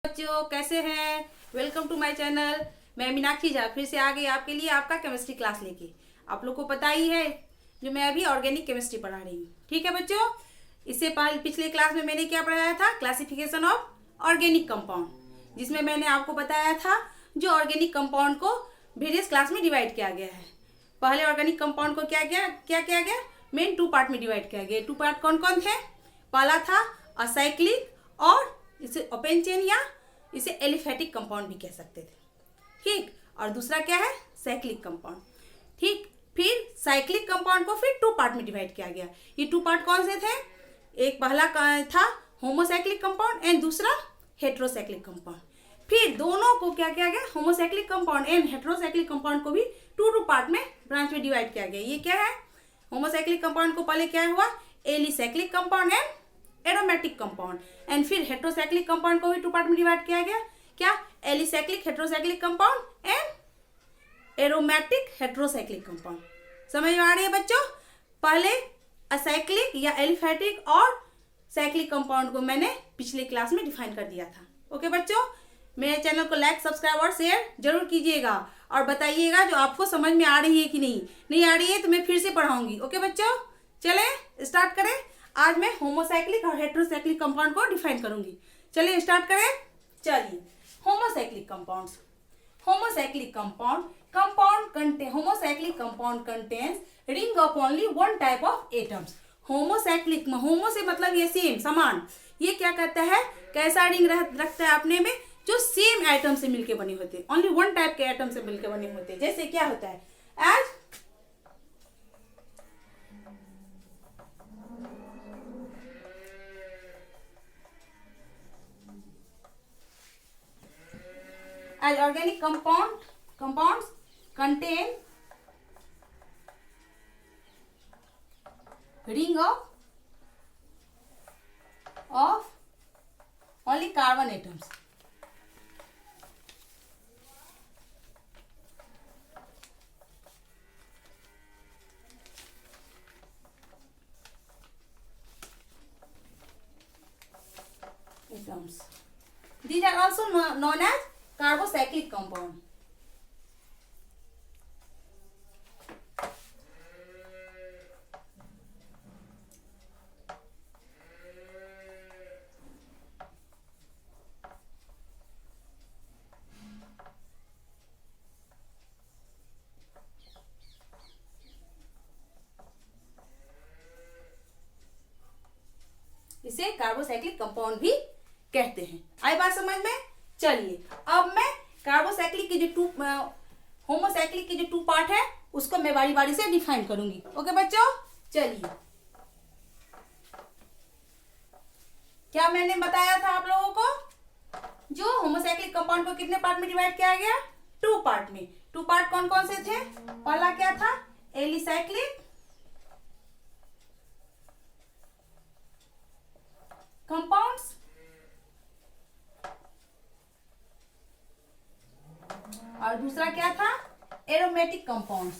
बच्चों कैसे हैं। Welcome to my channel. मैं मीनाक्षी झा फिर से आ गई आपके लिए आपका केमिस्ट्री क्लास लेके। आप लोग को पता ही है जो मैं अभी ऑर्गेनिक केमिस्ट्री पढ़ा रही हूँ। ठीक है बच्चों, इससे पहले पिछले क्लास में मैंने क्या पढ़ाया था, क्लासिफिकेशन ऑफ ऑर्गेनिक कंपाउंड, जिसमें मैंने आपको बताया था जो ऑर्गेनिक कंपाउंड को वेरियस क्लास में डिवाइड किया गया है। पहले ऑर्गेनिक कंपाउंड को क्या किया गया, मेन 2 पार्ट में डिवाइड किया गया। 2 पार्ट कौन कौन थे? पहला था असाइक्लिक और इसे ओपन चेन या इसे एलिफेटिक कंपाउंड भी कह सकते थे। ठीक, और दूसरा क्या है, साइक्लिक कंपाउंड। ठीक, फिर साइक्लिक कंपाउंड को फिर 2 पार्ट में डिवाइड किया गया। ये 2 पार्ट कौन से थे? एक पहला था होमोसाइक्लिक कंपाउंड एंड दूसरा हेट्रोसाइक्लिक कंपाउंड। फिर दोनों को क्या किया गया, homocyclic compound and heterocyclic compound को भी 2 पार्ट में ब्रांच में डिवाइड किया गया। ये क्या है, होमोसाइक्लिक कंपाउंड को पहले क्या हुआ, alicyclic compound and aromatic compound, and फिर हेट्रोसाइक्लिक कंपाउंड को भी 2 पार्ट में डिवाइड किया गया। क्या? Alicyclic heterocyclic compound and aromatic heterocyclic compound. समझ में आ रही है बच्चों? पहले असाइक्लिक या एलिफेटिक और साइक्लिक कंपाउंड को मैंने पिछले क्लास में डिफाइन कर दिया था। ओके बच्चों, मेरे चैनल को लाइक, सब्सक्राइब और शेयर जरूर कीजिएगा और बताइएगा जो आपको समझ में आ रही है कि नहीं आ रही है तो मैं फिर से पढ़ाऊंगी। ओके बच्चों, चलें स्टार्ट करें। आज मैं होमोसाइक्लिक और हेट्रोसाइक्लिक कंपाउंड को डिफाइन करूंगी। चलिए स्टार्ट करें। चलिए, homocyclic compounds. Homocyclic compound contains ring of only one type of atoms. Homocyclic, homo से मतलब ये सेम, समान। ये क्या कहता है, कैसा रिंग रखता है अपने में, जो सेम एटम से मिलके बने होते हैं, ओनली वन टाइप के एटम से मिलकर बने होते हैं। जैसे क्या होता है, as organic compounds contain ring of only carbon atoms. These are also known as carbocyclic compound. इसे कार्बोसाइक्लिक कंपाउंड भी कहते हैं। आई बात समझ में? चलिए अब मैं कार्बोसाइक्लिक के जो होमोसाइक्लिक के जो 2 पार्ट है उसको मैं बारी बारी से डिफाइन करूंगी। ओके बच्चों, चलिए। क्या मैंने बताया था आप लोगों को, जो होमोसाइक्लिक कंपाउंड को कितने पार्ट में डिवाइड किया गया? 2 पार्ट में। 2 पार्ट कौन कौन से थे? पहला क्या था, एलिसाइक्लिक कंपाउंड्स और दूसरा क्या था, एरोमेटिक कंपाउंड्स।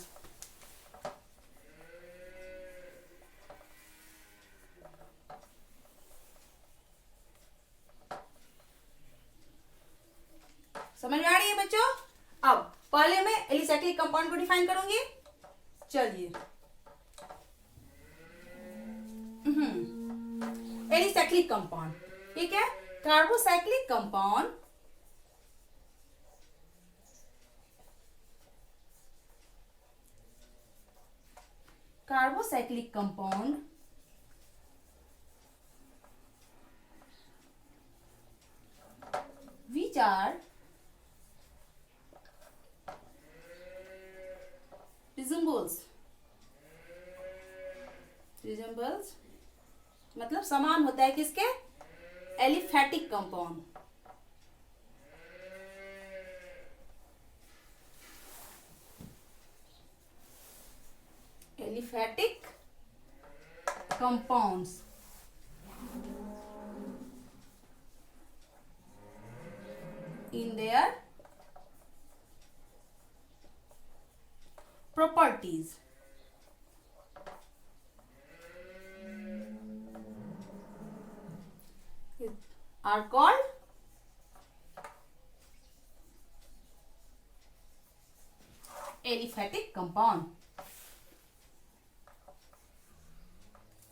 समझ आ रही है बच्चों? अब पहले मैं एलिसाइक्लिक कंपाउंड को डिफाइन करूंगी। चलिए, एलिसाइक्लिक कंपाउंड, ठीक है। Carbocyclic compound which are resembles मतलब समान होता है किसके? Aliphatic compound. Aliphatic compounds in their properties. Are called aliphatic compound,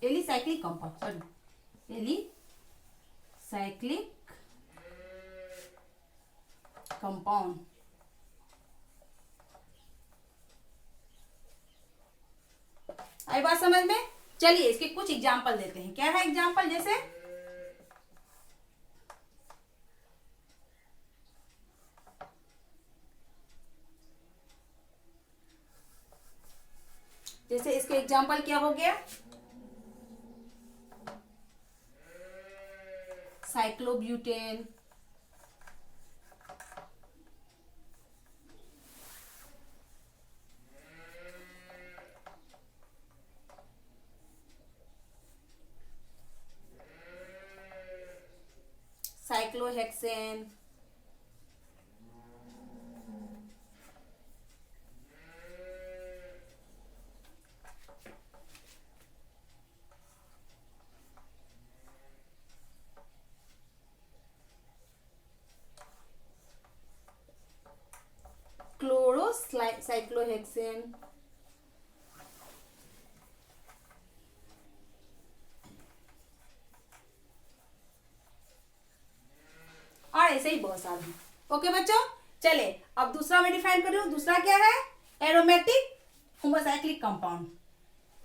alicyclic compound, sorry alicyclic compound. आई बात समझ में? चलिए इसके कुछ एग्जाम्पल देते हैं। क्या है एग्जाम्पल? जैसे इसके एग्जाम्पल क्या हो गया? साइक्लोब्यूटेन, साइक्लोहेक्सेन, क्लोरोसाइक्लोहेक्सेन, और ऐसे ही बहुत सारे। ओके बच्चों, चले अब दूसरा मैं डिफाइन कर रही हूँ। दूसरा क्या है? Aromatic homocyclic compound.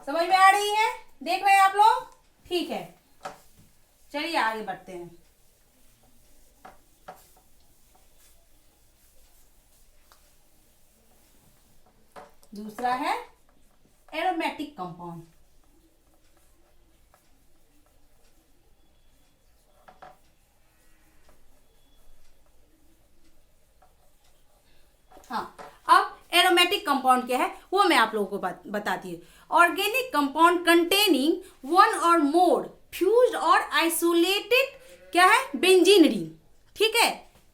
समझ में आ रही है? देख रहे हैं आप लोग? ठीक है, चलिए आगे बढ़ते हैं। दूसरा है एरोमेटिक कंपाउंड। हाँ, अब एरोमेटिक कंपाउंड क्या है वो मैं आप लोगों को बताती हूँ। Organic compound containing one or more fused और आइसोलेटेड क्या है? Benzene ring. ठीक है,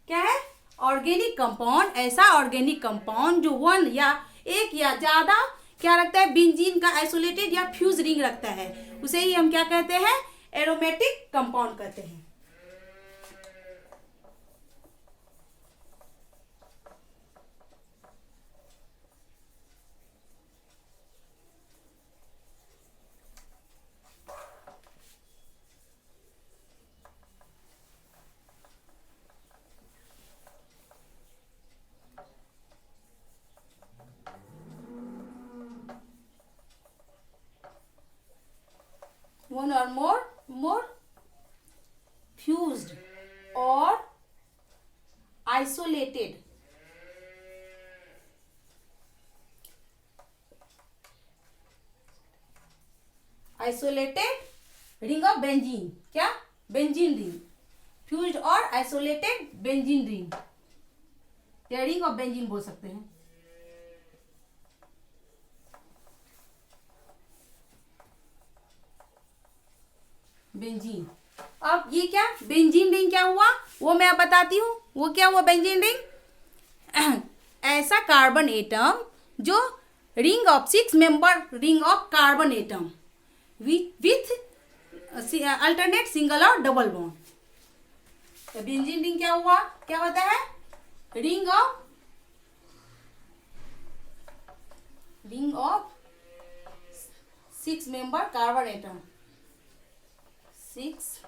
क्या है? ऑर्गेनिक कंपाउंड, ऐसा ऑर्गेनिक कंपाउंड जो वन या एक या ज्यादा क्या रखता है? बेंजीन का आइसोलेटेड या फ्यूज रिंग रखता है, उसे ही हम क्या कहते हैं? एरोमेटिक कंपाउंड कहते हैं। One or more fused or isolated ring of benzene, क्या? बेंजीन रिंग, फ्यूज्ड और आइसोलेटेड बेंजीन रिंग, या रिंग ऑफ बेंजीन बोल सकते हैं। बेंजीन। अब ये क्या बेंजीन रिंग क्या हुआ वो मैं अब बताती हूँ। वो क्या हुआ बेंजीन रिंग? ऐसा कार्बन एटम जो ring of 6 member ring of carbon atom with alternate single और डबल बॉन्ड। तो बेंजीन रिंग क्या हुआ? क्या होता है? Ring of 6 member carbon atom, 6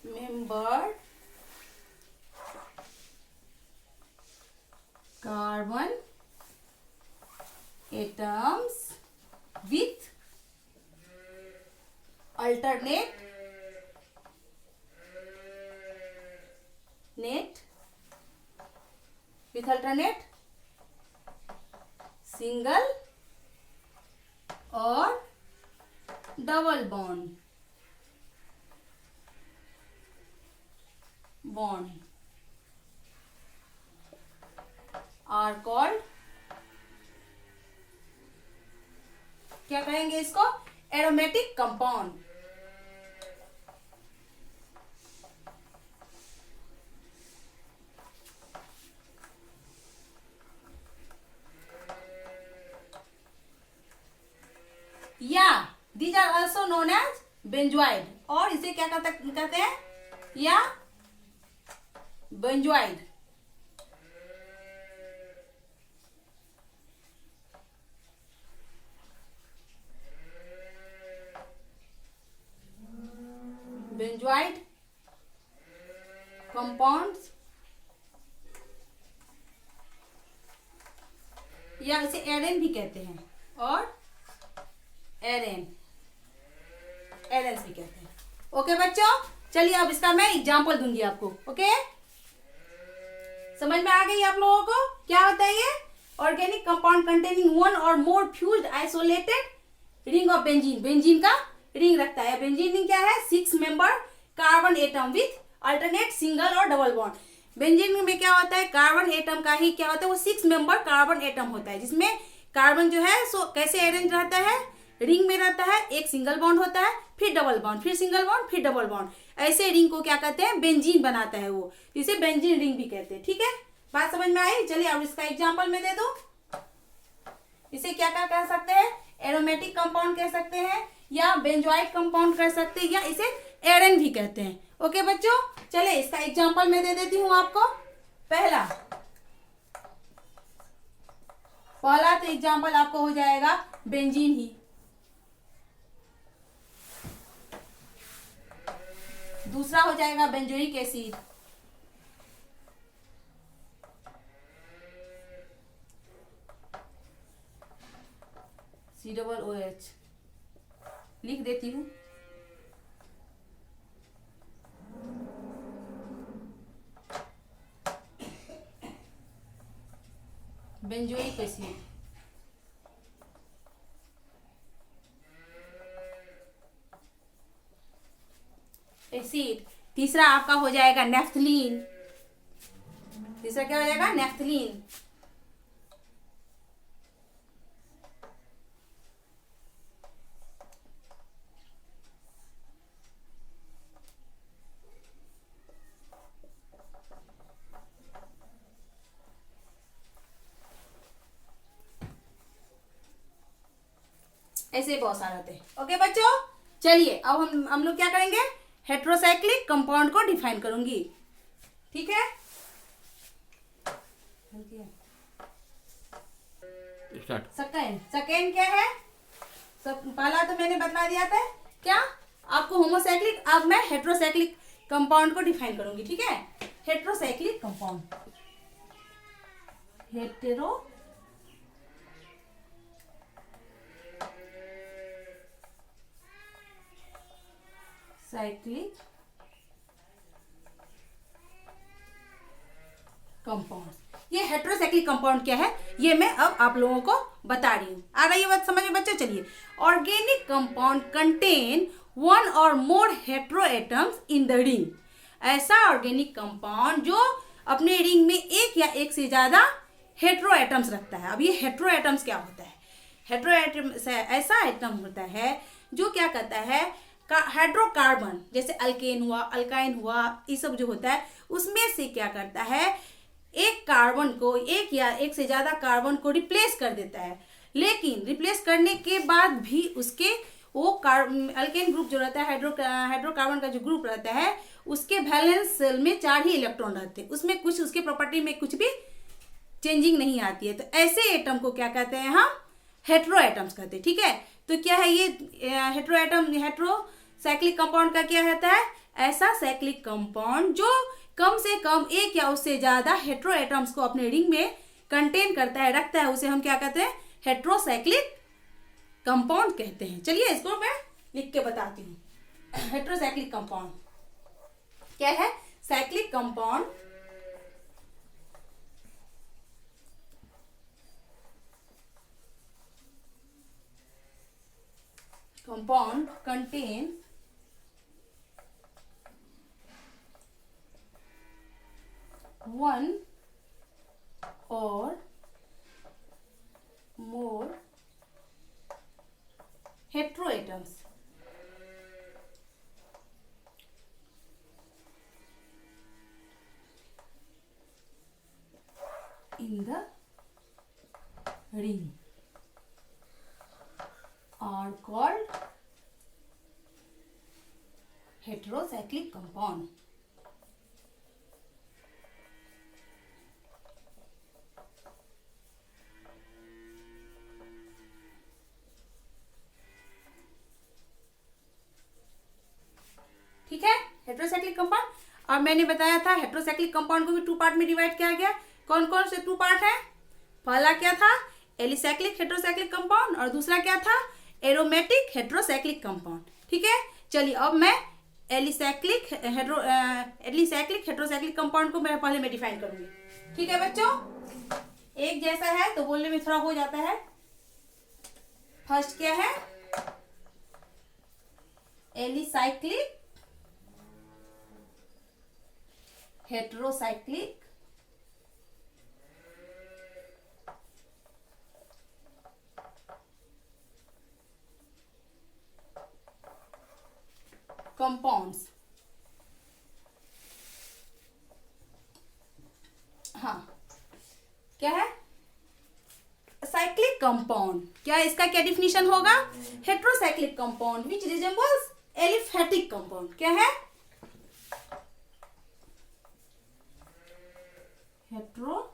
member carbon atoms with alternate single और डबल बॉन्ड आर कॉल्ड, क्या कहेंगे इसको? Aromatic compound. या these are also known as benzenoid, और इसे क्या कहते हैं? या बेंजोइड। बेंजोइड कंपाउंड्स या इसे एरेन भी कहते हैं और एरेन्स भी कहते हैं। ओके बच्चों, चलिए अब इसका मैं एग्जांपल दूंगी आपको। ओके, समझ में आ गई आप लोगों को? क्या होता है ये? Organic compound containing one or more fused isolated ring of benzene. Benzene का रिंग रखता है। बेंजीन रिंग क्या है? 6 member carbon atom with alternate single और डबल बॉन्ड। बेंजीन में क्या होता है? कार्बन एटम का ही क्या होता है? वो 6 मेंबर कार्बन एटम होता है, जिसमें कार्बन जो है सो कैसे अरेंज रहता है? रिंग में रहता है। एक सिंगल बॉन्ड होता है, फिर डबल बॉन्ड, फिर सिंगल बॉन्ड, फिर डबल बॉन्ड। ऐसे रिंग को क्या कहते हैं? बेंजीन बनाता है वो, जिसे बेंजीन रिंग भी कहते हैं। ठीक है, बात समझ में आई? चलिए अब इसका एग्जांपल मैं दे दूं। इसे क्या क्या कह सकते हैं? एरोमेटिक कंपाउंड कह सकते हैं, या बेंजोइड कंपाउंड कह सकते हैं, या इसे एरेन भी कहते हैं। ओके बच्चों, चले इसका एग्जांपल मैं दे देती हूँ आपको। पहला तो एग्जांपल आपको हो जाएगा बेंजीन ही। दूसरा हो जाएगा बेंजोइक एसिड। COOH लिख देती हूँ। Benzoic acid. एसिड। तीसरा आपका हो जाएगा नेफ्थलीन। तीसरा क्या हो जाएगा? नेफ्थलीन। ऐसे बहुत सारे होते हैं। ओके बच्चों, चलिए अब हम लोग क्या करेंगे? हेट्रोसाइक्लिक कंपाउंड को डिफाइन करूंगी। ठीक है, सेकेंड क्या है? सब पहला तो मैंने बता दिया था क्या आपको, होमोसाइक्लिक। अब मैं हेट्रोसाइक्लिक कंपाउंड को डिफाइन करूंगी। ठीक है, heterocyclic compound, hetero cyclic compound. ये हेट्रोसाइक्लिक कंपाउंड क्या है, ये मैं अब आप लोगों को बता रही हूँ। आ गई ये बात समझ में बच्चों? चलिए, organic compound contain one or more hetero atoms in the ring. ऐसा ऑर्गेनिक कंपाउंड जो अपने रिंग में एक या एक से ज्यादा हेट्रो एटम्स रखता है। अब ये हेट्रो एटम्स क्या होता है? हेट्रो एटम्स ऐसा एटम होता है जो क्या कहता है? हाइड्रोकार्बन, जैसे अल्केन हुआ, अल्काइन हुआ, ये सब जो होता है उसमें से क्या करता है? एक कार्बन को, एक या एक से ज्यादा कार्बन को रिप्लेस कर देता है। लेकिन रिप्लेस करने के बाद भी उसके वो अल्केन ग्रुप जो रहता है, हाइड्रोकार्बन का जो ग्रुप रहता है, उसके वैलेंस शेल में 4 ही इलेक्ट्रॉन रहते हैं। उसमें कुछ उसके प्रॉपर्टी में कुछ भी चेंजिंग नहीं आती है। तो ऐसे एटम को क्या कहते हैं हम? हेट्रो एटम्स कहते हैं। ठीक है, तो क्या है ये हेट्रो एटम? हेट्रोसाइक्लिक कंपाउंड का क्या रहता है? ऐसा साइक्लिक कंपाउंड जो कम से कम एक या उससे ज्यादा हेट्रो एटम्स को अपने रिंग में कंटेन करता है, रखता है, उसे हम क्या कहते हैं? हेट्रोसाइक्लिक कंपाउंड कहते हैं। चलिए इसको मैं लिख के बताती हूँ। हेट्रोसाइक्लिक कंपाउंड क्या है? Cyclic compound contain one or more heteroatoms in the ring are called heterocyclic compound. ठीक है, और मैंने बताया था हेट्रोसाइक्लिक कंपाउंड को भी 2 पार्ट में डिवाइड किया गया। कौन कौन से 2 पार्ट है? पहला क्या था? एलिसाइक्लिक हेट्रोसाइक्लिक कंपाउंड, और दूसरा क्या था? Aromatic heterocyclic compound. ठीक है, चलिए अब मैं एलिसाइक्लिक हेट्रोसाइक्लिक कंपाउंड को मैं पहले डिफाइन करूंगी। ठीक है बच्चों, एक जैसा है तो बोलने में थोड़ा हो जाता है। फर्स्ट क्या है? Alicyclic heterocyclic compounds. हाँ, क्या है? Cyclic compound. क्या इसका क्या डिफिनीशन होगा? Heterocyclic compound which resembles aliphatic compound. क्या है? Heterocyclic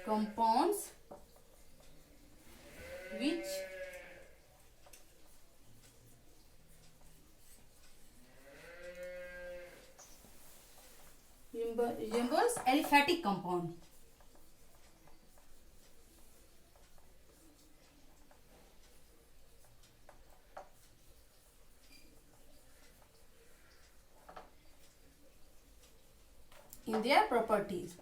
compounds which resembles aliphatic compound. In their properties.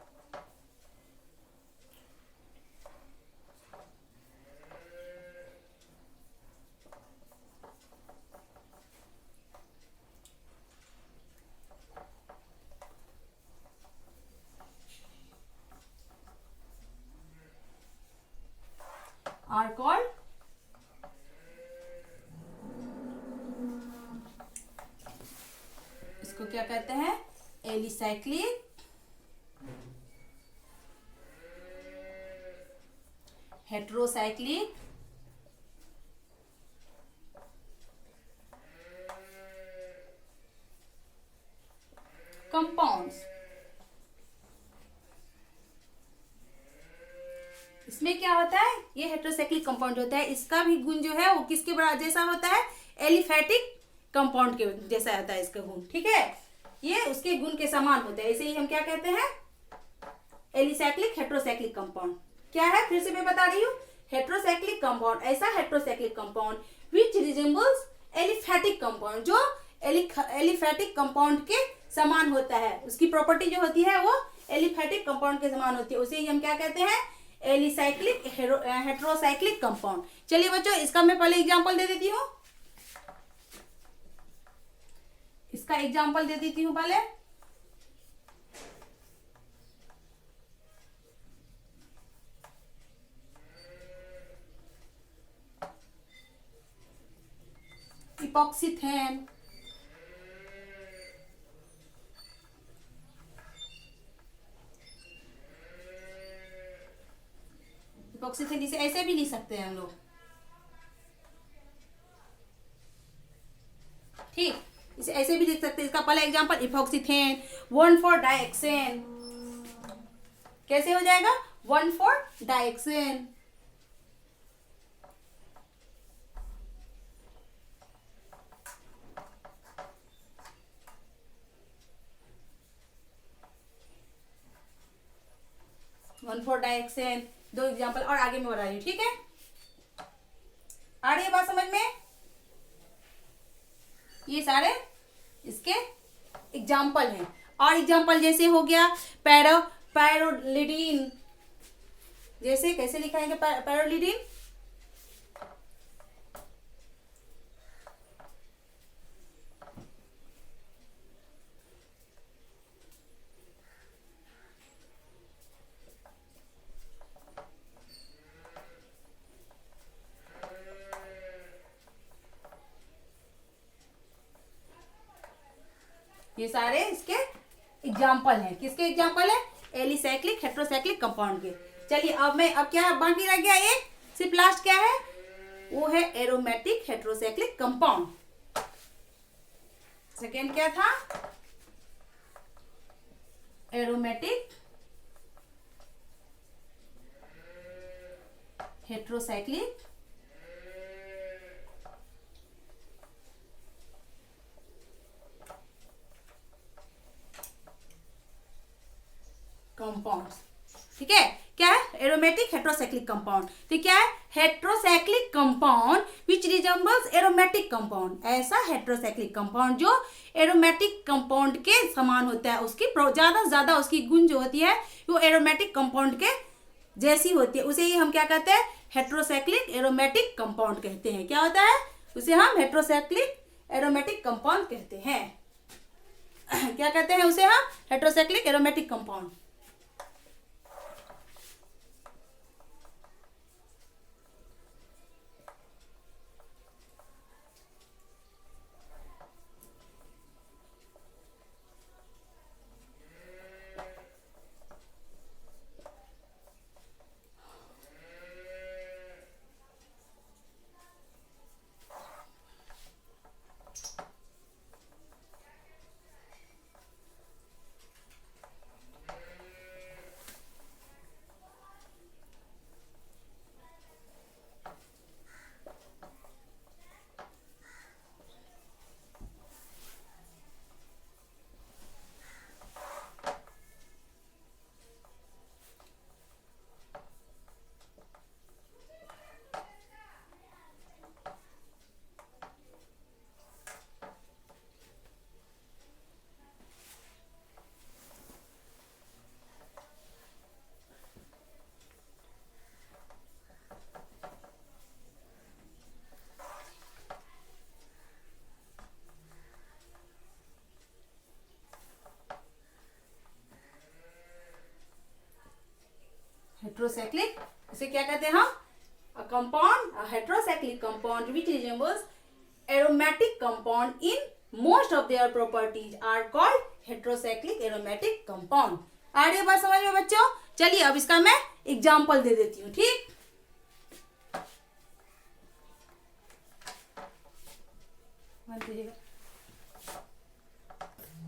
Are called इसको क्या कहते हैं? Alicyclic heterocyclic compounds. इसमें क्या होता है? ये हेट्रोसाइक्लिक कंपाउंड होता है, इसका भी गुण जो है वो किसके बराबर जैसा होता है? एलिफैटिक कंपाउंड के जैसा होता है इसका गुण। ठीक है, ये उसके गुण के समान होता है, इसे ही हम क्या कहते हैं? Alicyclic heterocyclic compound. क्या है? फिर से मैं बता रही हूँ, हेट्रोसाइक्लिक कंपाउंड ऐसा heterocyclic compound which resembles aliphatic compound, जो एलिफैटिक कंपाउंड के समान होता है, उसकी प्रॉपर्टी जो होती है वो एलिफैटिक कंपाउंड के समान होती है, उसे ही हम क्या कहते हैं? Alicyclic heterocyclic compound. चलिए बच्चों, इसका मैं पहले एग्जांपल दे देती हूँ। इसका एग्जांपल दे देती हूँ पहले। इपॉक्सीथेन, इपॉक्सीथेन इसे ऐसे भी लिख सकते हैं हम लोग। ठीक, इसे ऐसे भी लिख सकते हैं। इसका पहला एग्जांपल इपॉक्सीथेन 1,4-डाइहेक्सेन। कैसे हो जाएगा? 1,4-डाइहेक्सेन। One four dihexane. 2 एग्जांपल और आगे मैं बढ़ा रही हूँ। ठीक है, आ रही है बात समझ में? ये सारे इसके एग्जाम्पल हैं। और एग्जाम्पल जैसे हो गया पैरोलिडीन। जैसे कैसे लिखाएंगे पैरोलिडीन? ये सारे इसके एग्जाम्पल हैं। किसके एग्जाम्पल है? एलिसाइक्लिक हेट्रोसाइक्लिक कंपाउंड के। चलिए अब क्या बाकी रह गया? एक सिर्फ लास्ट क्या है? वो है एरोमेटिक हेट्रोसाइक्लिक कंपाउंड। सेकेंड क्या था? Aromatic heterocyclic compound. ठीक है, क्या है? Aromatic heterocyclic compound. तो क्या है? Heterocyclic compound which resembles aromatic compound. ऐसा हेट्रोसाइक्लिक कंपाउंड जो एरोमेटिक कंपाउंड के समान होता है, उसकी ज्यादा से ज्यादा उसकी गुण जो होती है वो एरोमेटिक कंपाउंड के जैसी होती है, उसे ही हम क्या कहते हैं? हेट्रोसाइक्लिक एरोमेटिक कंपाउंड कहते हैं। क्या होता है? उसे हम हेट्रोसाइक्लिक एरोमेटिक कंपाउंड कहते हैं। क्या कहते हैं उसे हम? Heterocyclic aromatic compound. हेट्रोसाइक्लिक, इसे क्या कहते हैं हम? A compound, a heterocyclic compound which resembles aromatic compound in most of their properties are called heterocyclic aromatic compound. आ रही है बात समझ में बच्चों? चलिए अब इसका मैं एग्जाम्पल दे देती हूँ। ठीक,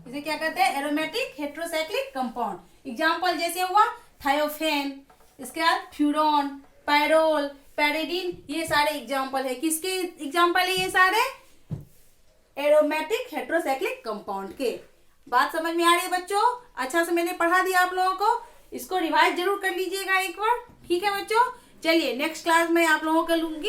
इसे क्या कहते हैं? Aromatic heterocyclic compound. एग्जाम्पल जैसे हुआ थायोफेन, इसके बाद फ्यूरॉन, पायरोल, पैरिडीन, ये सारे एग्जाम्पल है। किसके एग्जाम्पल है ये सारे? एरोमेटिक हेट्रोसाइक्लिक कंपाउंड के। बात समझ में आ रही है बच्चों? अच्छा से मैंने पढ़ा दिया आप लोगों को, इसको रिवाइज जरूर कर लीजिएगा एक बार। ठीक है बच्चों, चलिए नेक्स्ट क्लास में आप लोगों को लूंगी।